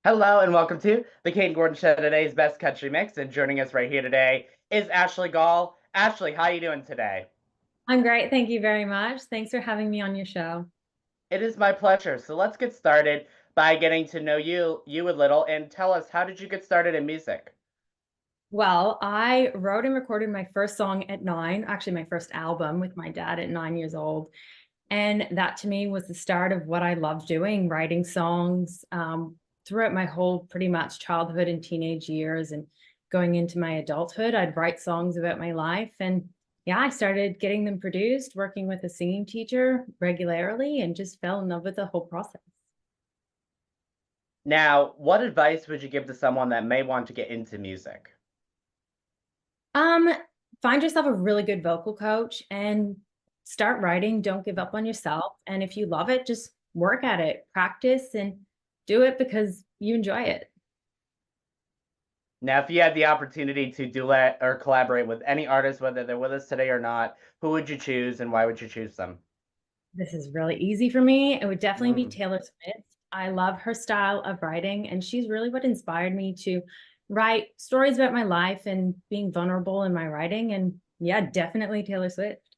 Hello and welcome to the Kayden Gordon Show, today's best country mix. And joining us right here today is Ashley Gall. Ashley, how you doing today? I'm great. Thank you very much. Thanks for having me on your show. It is my pleasure. So let's get started by getting to know you a little, and tell us, how did you get started in music? Well, I wrote and recorded my first song at 9, actually my first album with my dad at 9 years old. And that to me was the start of what I love doing, writing songs throughout my whole pretty much childhood and teenage years and going into my adulthood. I'd write songs about my life. And yeah, I started getting them produced, working with a singing teacher regularly, and just fell in love with the whole process. Now, what advice would you give to someone that may want to get into music? Um, Find yourself a really good vocal coach and start writing. Don't give up on yourself. And if you love it, just work at it, practice, and do it because you enjoy it. Now, if you had the opportunity to duet or collaborate with any artist, whether they're with us today or not, who would you choose and why would you choose them? This is really easy for me. It would definitely be Mm. Taylor Swift. I love her style of writing, and she's really what inspired me to write stories about my life and being vulnerable in my writing. And yeah, definitely Taylor Swift.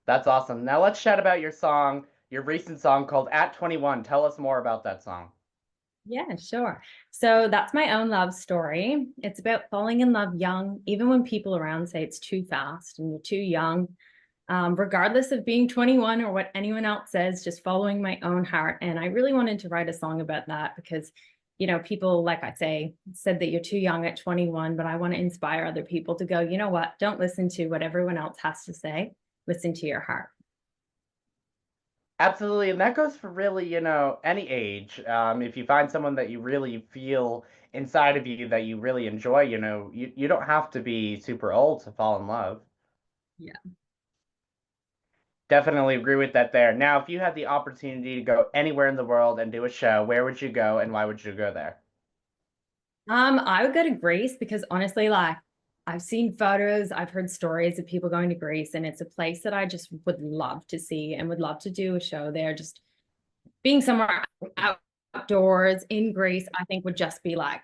That's awesome. Now let's chat about your song, your recent song called At 21. Tell us more about that song. Yeah, sure. So that's my own love story. It's about falling in love young, even when people around say it's too fast and you're too young. Regardless of being 21 or what anyone else says, just following my own heart. And I really wanted to write a song about that because, people, like I say, said that you're too young at 21, but I want to inspire other people to go, you know what? Don't listen to what everyone else has to say. Listen to your heart. Absolutely, and that goes for really, any age. If you find someone that you really feel inside of you that you really enjoy, you don't have to be super old to fall in love. Yeah. Definitely agree with that there. Now, if you had the opportunity to go anywhere in the world and do a show, where would you go and why would you go there? I would go to Greece because honestly, like I've seen photos, I've heard stories of people going to Greece, and it's a place that I just would love to see and would love to do a show there. Just being somewhere outdoors in Greece, I think would just be like,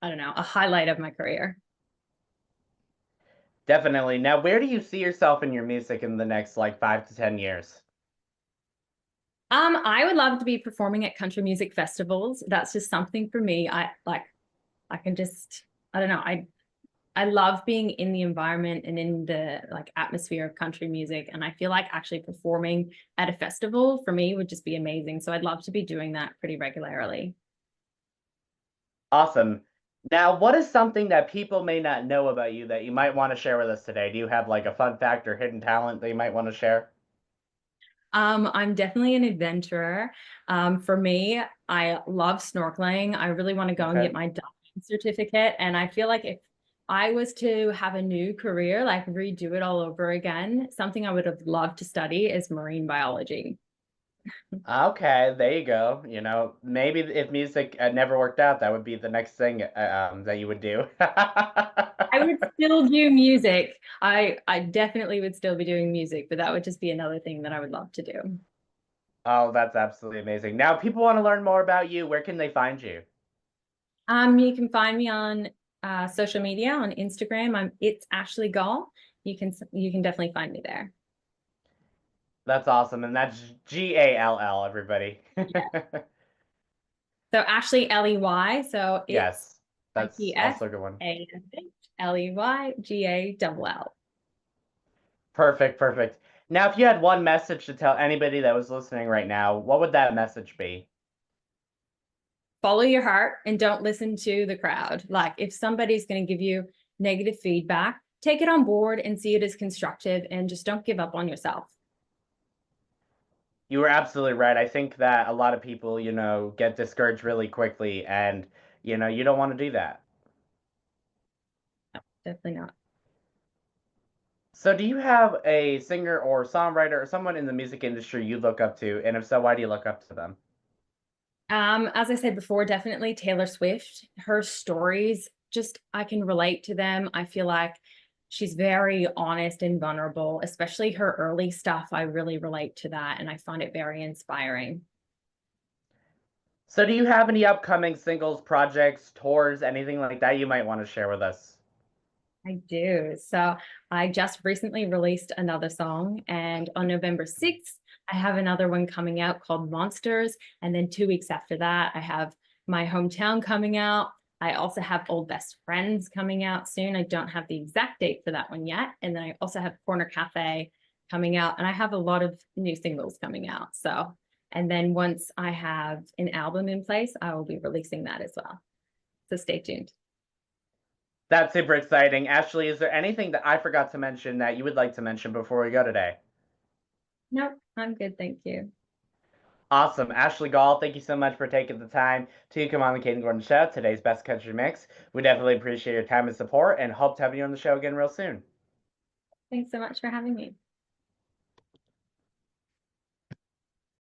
I don't know, a highlight of my career. Definitely. Now, where do you see yourself in your music in the next like 5 to 10 years? I would love to be performing at country music festivals. That's just something for me. I can just, I don't know, I love being in the environment and in the like atmosphere of country music. And I feel like actually performing at a festival for me would just be amazing. So I'd love to be doing that pretty regularly. Awesome. Now, what is something that people may not know about you that you might want to share with us today? Do you have like a fun fact or hidden talent that you might want to share? I'm definitely an adventurer. For me, I love snorkeling. I really want to go and Okay. get my diving certificate. And I feel like if I was to have a new career, like redo it all over again, something I would have loved to study is marine biology. Okay, there you go. Maybe if music never worked out, that would be the next thing that you would do. I would still do music. I definitely would still be doing music, but that would just be another thing that I would love to do. Oh, that's absolutely amazing. Now, people want to learn more about you. Where can they find you? You can find me on social media on Instagram. It's Ashley Gall. You can definitely find me there. That's awesome. And that's Gall, everybody. Yeah. So Ashley Ley. So it's Yes, I that's P S also a good one. A S H LeyGall. Perfect, perfect. Now, if you had one message to tell anybody that was listening right now, what would that message be? Follow your heart and don't listen to the crowd. Like if somebody's going to give you negative feedback, take it on board and see it as constructive and just don't give up on yourself. You were absolutely right. I think that a lot of people, get discouraged really quickly, and, you don't want to do that. No, definitely not. So, do you have a singer or songwriter or someone in the music industry you look up to? And if so, why do you look up to them? As I said before, definitely Taylor Swift. Her stories, just I can relate to them. I feel like she's very honest and vulnerable, especially her early stuff. I really relate to that and I find it very inspiring. So do you have any upcoming singles, projects, tours, anything like that you might want to share with us? I do. So I just recently released another song, and on November 6th, I have another one coming out called Monsters. And then 2 weeks after that, I have My Hometown coming out. I also have Old Best Friends coming out soon. I don't have the exact date for that one yet. And then I also have Corner Cafe coming out, and I have a lot of new singles coming out. So, and then once I have an album in place, I will be releasing that as well. So stay tuned. That's super exciting. Ashley, is there anything that I forgot to mention that you would like to mention before we go today? Nope, I'm good. Thank you. Awesome. Ashley Gall, thank you so much for taking the time to come on the Kayden Gordon Show, today's Best Country Mix. We definitely appreciate your time and support and hope to have you on the show again real soon. Thanks so much for having me.